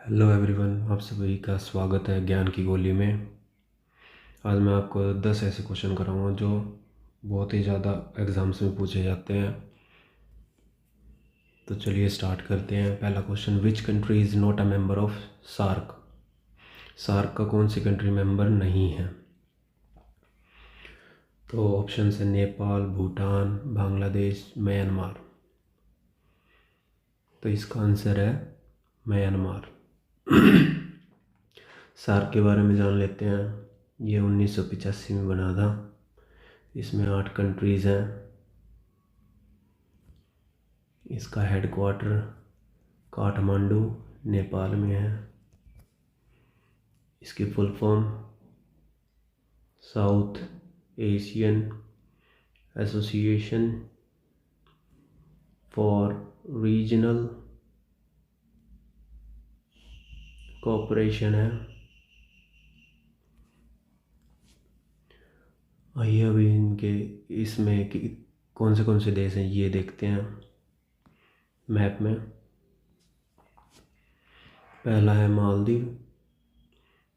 Hello everyone, आप सभी का स्वागत है ज्ञान की गोली में। आज मैं आपको 10 ऐसे क्वेश्चन कराऊंगा जो बहुत ही ज़्यादा एग्ज़ाम्स में पूछे जाते हैं। तो चलिए स्टार्ट करते हैं। पहला question, which country is not a member of SAARC. SAARC का कौन सी कंट्री मेंबर नहीं है? तो ऑप्शन है नेपाल, भूटान, बांग्लादेश, म्यांमार। तो इसका आंसर है म्यांमार। सार्क के बारे में जान लेते हैं। ये 1985 में बना था। इसमें 8 कंट्रीज़ हैं। इसका हेडक्वार्टर काठमांडू नेपाल में है। इसकी full form south Asian association for regional cooperation है। आइए अभी इनके इसमें कि कौन से देश हैं ये देखते हैं मैप में। पहला है मालदीव,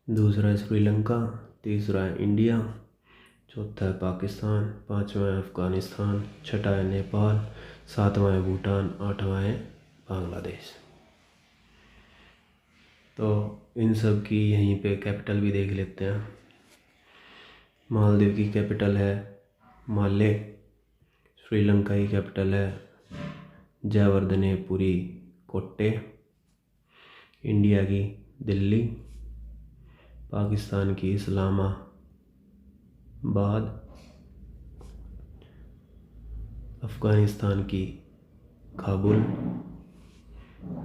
दूसरा है श्रीलंका, तीसरा है इंडिया, चौथा है पाकिस्तान, पांचवा है अफ़गानिस्तान, छठा है नेपाल, सातवां है भूटान, आठवां है बांग्लादेश। तो इन सब की यहीं पे कैपिटल भी देख लेते हैं। मालदीव की कैपिटल है माले, श्रीलंका की कैपिटल है जयवर्धनेपुरी कोट्टे, इंडिया की दिल्ली, पाकिस्तान की इस्लामाबाद, अफ़गानिस्तान की काबुल,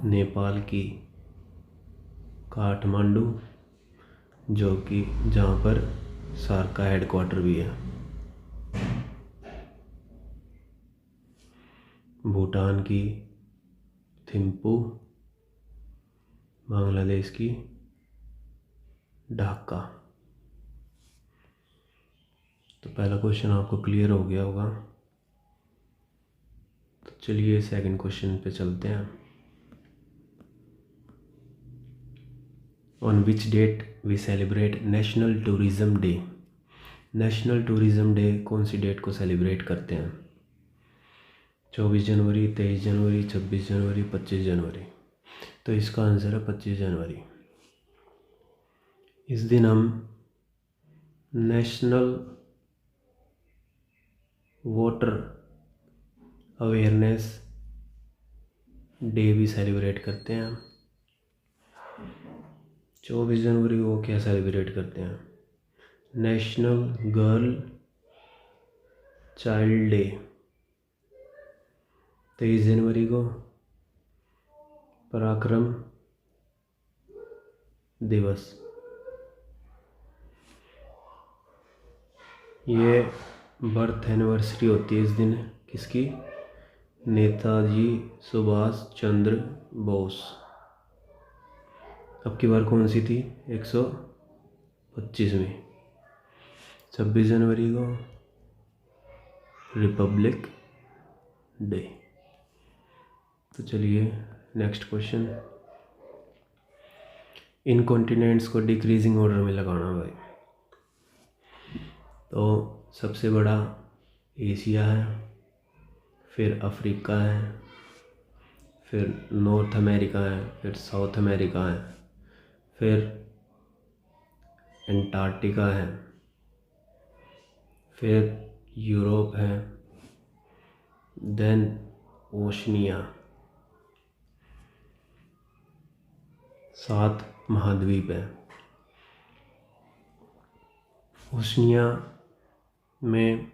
नेपाल की काठमांडू जो कि जहाँ पर सार्क का हेडक्वार्टर भी है, भूटान की थिम्पू, बांग्लादेश की ढाका। तो पहला क्वेश्चन आपको क्लियर हो गया होगा। तो चलिए सेकंड क्वेश्चन पे चलते हैं। On which date we celebrate national tourism day. National tourism day कौन सी डेट को सेलिब्रेट करते हैं? 24 जनवरी, 23 जनवरी, 26 जनवरी, 25 जनवरी। तो इसका आंसर है 25 जनवरी। इस दिन हम नेशनल वाटर अवेयरनेस डे भी सेलिब्रेट करते हैं। 24 जनवरी को क्या सेलिब्रेट करते हैं? National girl child day. 23 जनवरी को पराक्रम दिवस। ये बर्थ एनिवर्सरी होती है इस दिन किसकी? नेताजी सुभाष चंद्र बोस। अब की बार कौन सी थी? 125वीं। 26 जनवरी को रिपब्लिक डे। तो चलिए नेक्स्ट क्वेश्चन। इन कॉन्टिनेंट्स को डिक्रीजिंग ऑर्डर में लगाना भाई। तो सबसे बड़ा एशिया है, फिर अफ्रीका है, फिर नॉर्थ अमेरिका है, फिर साउथ अमेरिका है, फिर अंटार्कटिका है, फिर यूरोप है, देन ओशनिया। 7 महाद्वीप है। ओशनिया में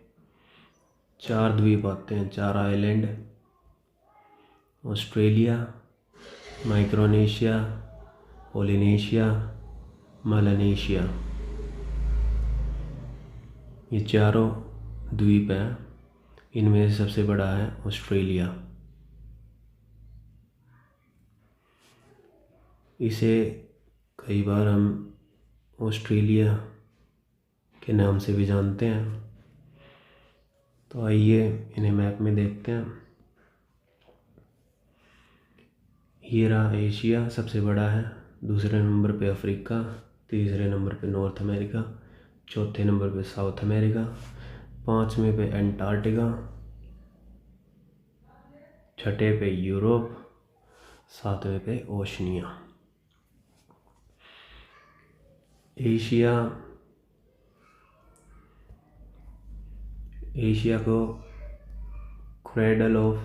4 द्वीप आते हैं, 4 island. Australia, Micronesia, Polynesia, Melanesia. ये चारों द्वीप हैं। इनमें से सबसे बड़ा है ऑस्ट्रेलिया। इसे कई बार हम ऑस्ट्रेलिया के नाम से भी जानते हैं। तो आइए इन्हें मैप में देखते हैं। ये रहा एशिया, सबसे बड़ा है। दूसरे नंबर पे अफ्रीका, तीसरे नंबर पे नॉर्थ अमेरिका, चौथे नंबर पे साउथ अमेरिका, पाँचवें पे एंटार्क्टिका, छठे पे यूरोप, सातवें पे ओशनिया। एशिया को क्रेडल ऑफ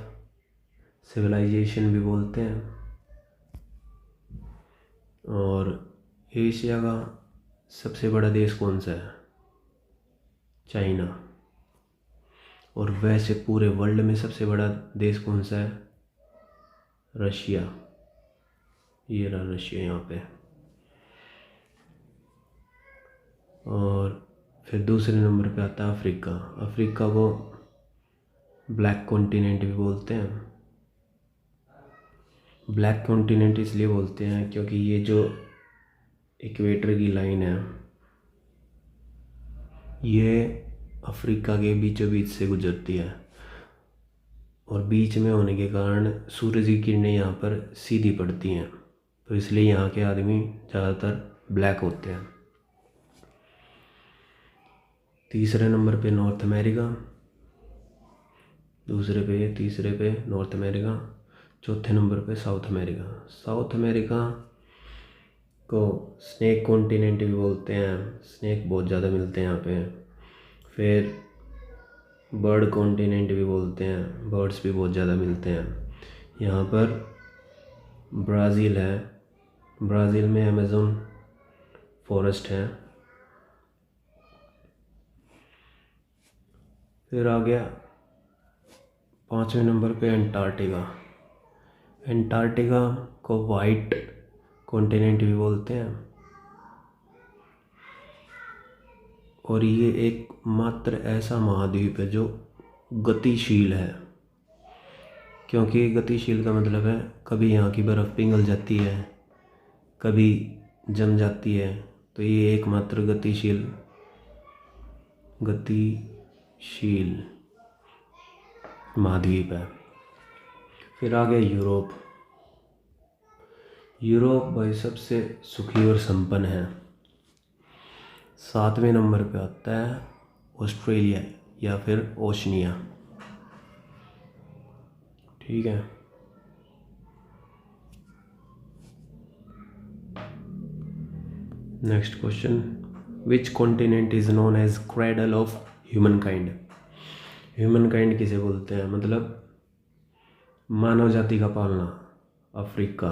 सिविलाइजेशन भी बोलते हैं। और एशिया का सबसे बड़ा देश कौन सा है? चाइना। और वैसे पूरे वर्ल्ड में सबसे बड़ा देश कौन सा है? रशिया। ये रहा रशिया यहाँ पे। और फिर दूसरे नंबर पे आता है अफ्रीका। अफ्रीका को ब्लैक कॉन्टिनेंट भी बोलते हैं। ब्लैक कॉन्टिनेंट इसलिए बोलते हैं क्योंकि ये जो इक्वेटर की लाइन है ये अफ्रीका के बीचों बीच से गुजरती है, और बीच में होने के कारण सूरज की किरणें यहाँ पर सीधी पड़ती हैं, तो इसलिए यहाँ के आदमी ज़्यादातर ब्लैक होते हैं। तीसरे नंबर पे नॉर्थ अमेरिका, तीसरे पे नॉर्थ अमेरिका, चौथे नंबर पे साउथ अमेरिका। साउथ अमेरिका को स्नेक कॉन्टिनेंट भी बोलते हैं, स्नेक बहुत ज़्यादा मिलते हैं यहाँ पे। फिर बर्ड कॉन्टिनेंट भी बोलते हैं, बर्ड्स भी बहुत ज़्यादा मिलते हैं यहाँ पर। ब्राज़ील है, ब्राज़ील में अमेज़न फॉरेस्ट है। फिर आ गया पाँचवें नंबर पे एंटार्क्टिका। एंटार्क्टिका को वाइट कॉन्टिनेंट भी बोलते हैं, और ये एक मात्र ऐसा महाद्वीप है जो गतिशील है। क्योंकि गतिशील का मतलब है कभी यहाँ की बर्फ़ पिघल जाती है, कभी जम जाती है, तो ये एकमात्र गतिशील महाद्वीप है। फिर आ गया यूरोप। यूरोप भाई सबसे सुखी और संपन्न है। सातवें नंबर पे आता है ऑस्ट्रेलिया या फिर ओशनिया। ठीक है। Next question, which continent is known as cradle of human kind. Human kind किसे बोलते हैं? मतलब मानव जाति का पालना अफ्रीका,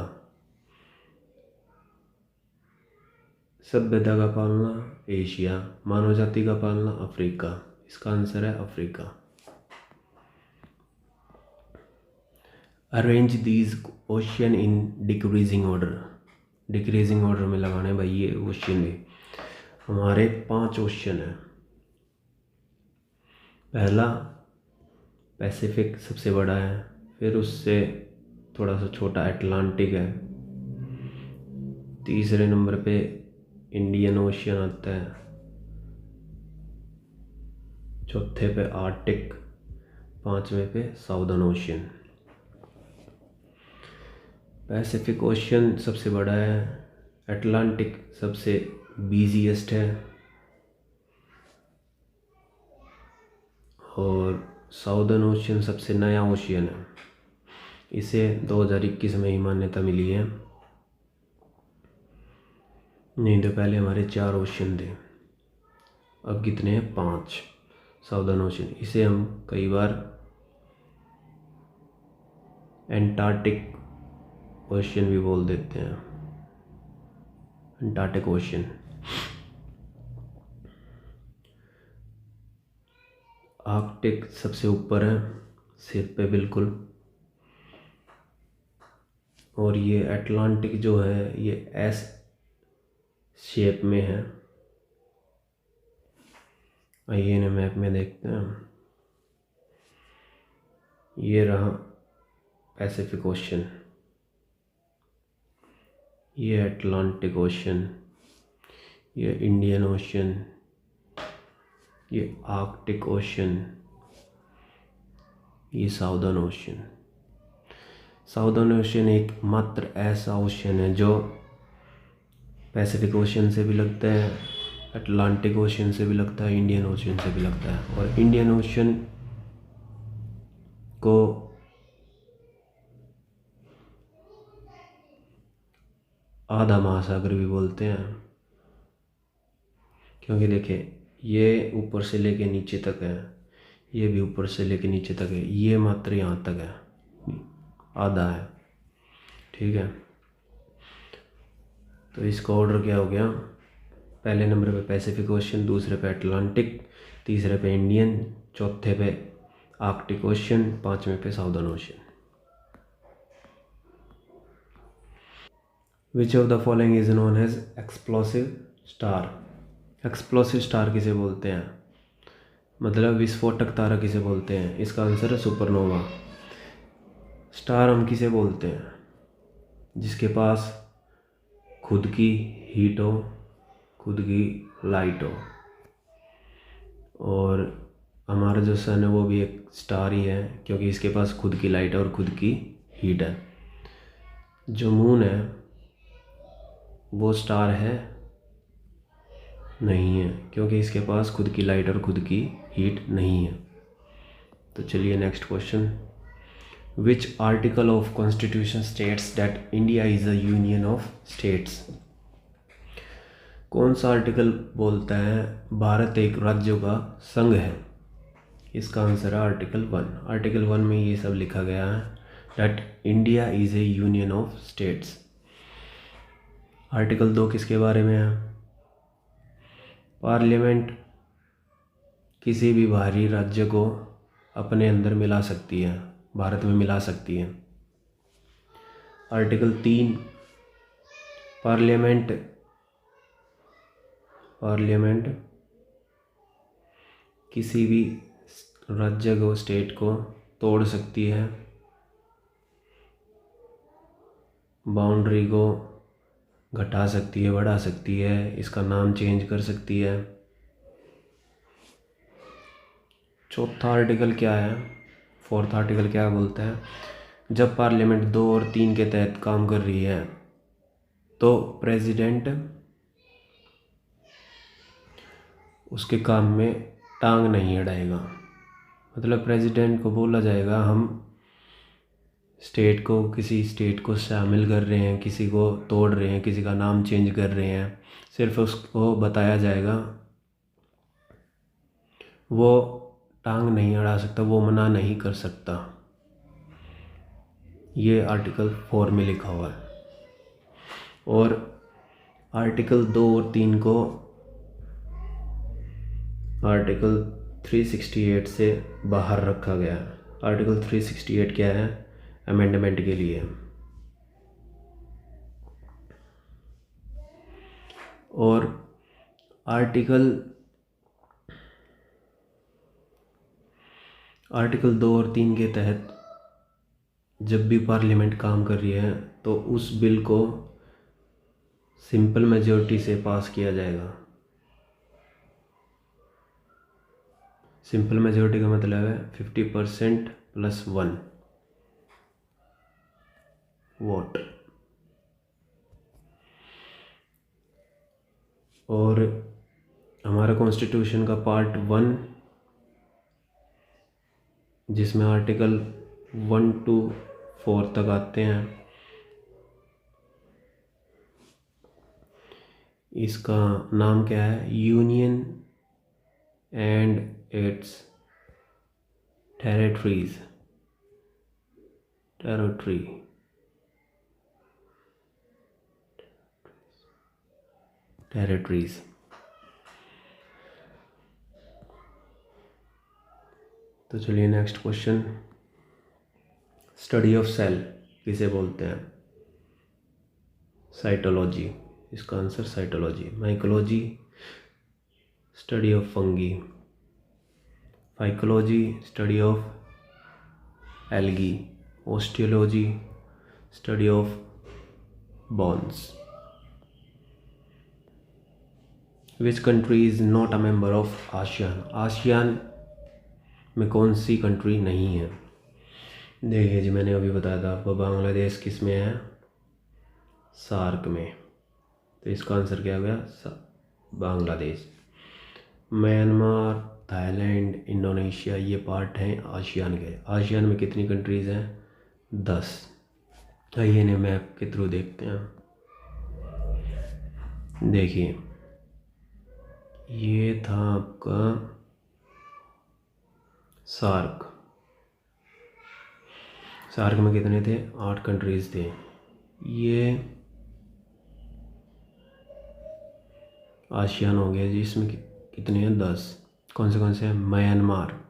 सभ्यता का पालना एशिया, मानव जाति का पालना अफ्रीका। इसका आंसर है Africa. Arrange these ocean in decreasing order. Decreasing order में लगाने भाई ये ओशियन भी। हमारे 5 ओशियन है। पहला पैसिफिक सबसे बड़ा है, फिर उससे थोड़ा सा छोटा अटलांटिक है, तीसरे नंबर पे इंडियन ओशियन आता है, चौथे पे आर्कटिक, पांचवें पे साउदर्न ओशियन। पैसिफिक ओशियन सबसे बड़ा है, अटलांटिक सबसे बिजीएस्ट है, और साउदर्न ओशियन सबसे नया ओशियन है। इसे 2021 में ही मान्यता मिली है, नहीं तो पहले हमारे 4 ओशियन थे, अब कितने हैं? 5 साउदर्न ओशियन। इसे हम कई बार एंटार्क्टिक ओशियन भी बोल देते हैं, एंटार्क्टिक ओशियन। आर्कटिक सबसे ऊपर है सिर पे बिल्कुल, और ये अटलांटिक जो है ये एस शेप में है। आइए ना मैप में देखते हैं। ये रहा पैसिफिक ओशियन, ये अटलांटिक ओशियन, ये इंडियन ओशियन, ये आर्कटिक ओशियन, ये साउदर्न ओशियन। साउदर्न ओशियन एक मात्र ऐसा ओशियन है जो पैसिफिक ओशियन से भी लगता है, अटलांटिक ओशियन से भी लगता है, इंडियन ओशियन से भी लगता है। और इंडियन ओशियन को आधा महासागर भी बोलते हैं, क्योंकि देखिए ये ऊपर से लेके नीचे तक है, ये भी ऊपर से लेके नीचे तक है, ये मात्र यहाँ तक है, आधा है। ठीक है, तो इसका ऑर्डर क्या हो गया? पहले नंबर पे पैसिफिक ओशियन, दूसरे पे अटलांटिक, तीसरे पे इंडियन, चौथे पे आर्कटिक ओशियन, पांचवें पे southern ocean. Which of the following is known as explosive star? Explosive star किसे बोलते हैं, मतलब विस्फोटक तारा किसे बोलते हैं? इसका आंसर है सुपरनोवा। स्टार हम किसे बोलते हैं? जिसके पास खुद की हीट हो, खुद की लाइट हो। और हमारा जो सन है वो भी एक स्टार ही है, क्योंकि इसके पास खुद की लाइट है और खुद की हीट है। जो मून है वो स्टार है नहीं है, क्योंकि इसके पास खुद की लाइट और खुद की हीट नहीं है। तो चलिए next question. Which article of constitution states that India is a union of states? कौन सा आर्टिकल बोलता है भारत एक राज्यों का संघ है? इसका आंसर है आर्टिकल 1। आर्टिकल 1 में ये सब लिखा गया है that India is A union of states. Article 2 किसके बारे में है? पार्लियामेंट किसी भी बाहरी राज्य को अपने अंदर मिला सकती है, भारत में मिला सकती है। आर्टिकल 3 पार्लियामेंट किसी भी राज्य को, स्टेट को तोड़ सकती है, बाउंड्री को घटा सकती है, बढ़ा सकती है, इसका नाम चेंज कर सकती है। चौथा आर्टिकल क्या है? फोर्थ आर्टिकल क्या बोलता है? जब पार्लियामेंट 2 और 3 के तहत काम कर रही है तो प्रेसिडेंट उसके काम में टांग नहीं अड़ाएगा। मतलब प्रेसिडेंट को बोला जाएगा हम किसी स्टेट को शामिल कर रहे हैं, किसी को तोड़ रहे हैं, किसी का नाम चेंज कर रहे हैं, सिर्फ उसको बताया जाएगा, वो टांग नहीं अड़ा सकता, वो मना नहीं कर सकता। ये आर्टिकल 4 में लिखा हुआ है। और आर्टिकल 2 और 3 को आर्टिकल 368 से बाहर रखा गया है। आर्टिकल 368 क्या है? अमेंडमेंट के लिए। और आर्टिकल 2 और 3 के तहत जब भी पार्लियामेंट काम कर रही है तो उस बिल को सिंपल मेजॉरिटी से पास किया जाएगा। सिंपल मेजॉरिटी का मतलब है 50% + 1 वोट। और हमारा कॉन्स्टिट्यूशन का पार्ट 1 जिसमें आर्टिकल 1 to 4 तक आते हैं, इसका नाम क्या है? Union and its territories. तो चलिए next question. Study of cell किसे बोलते हैं? साइटोलॉजी। इसका answer cytology. Mycology study of fungi. Phycology study of algae. Osteology study of bones. Which country is not a member of ASEAN? ASEAN में कौन सी country नहीं है? देखिए जी, मैंने अभी बताया था आपको, बांग्लादेश किस में है? सार्क में। तो इसका आंसर क्या हो गया? बांग्लादेश। म्यांमार, थाईलैंड, इंडोनेशिया ये पार्ट हैं आसियान के। आसियान में कितनी कंट्रीज़ हैं? 10। आइए इन्हें मैप के थ्रू देखते हैं। देखिए ये था आपका सार्क। सार्क में कितने थे? 8 कंट्रीज़ थे। ये आसियान हो गया जिसमें कितने हैं? 10। कौन से हैं? Myanmar,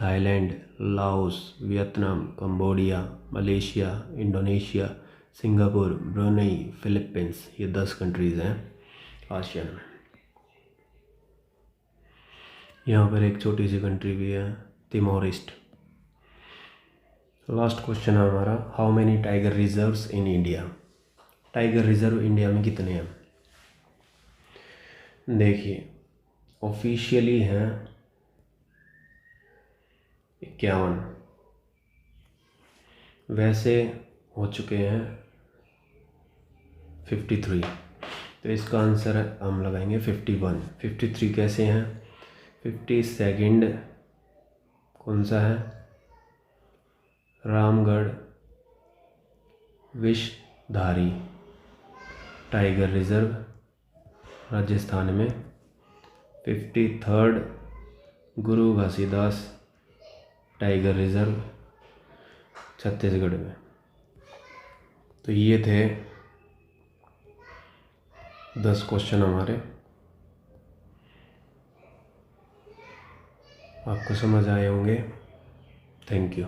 Thailand, Laos, Vietnam, Cambodia, Malaysia, Indonesia, Singapore, Brunei, Philippines. ये 10 कंट्रीज़ हैं आसियान में। यहाँ पर एक छोटी सी कंट्री भी है, तिमोरिस्ट। लास्ट क्वेश्चन है हमारा, how many tiger reserves in India? Tiger reserve India में कितने हैं? देखिए ऑफिशियली हैं 51, वैसे हो चुके हैं 53। तो इसका आंसर हम लगाएंगे 51। 53 कैसे हैं? 52 कौन सा है? रामगढ़ विषधारी टाइगर रिजर्व राजस्थान में। 53 गुरु घासीदास टाइगर रिजर्व छत्तीसगढ़ में। तो ये थे 10 क्वेश्चन हमारे। आपको समझ आए होंगे। Thank you.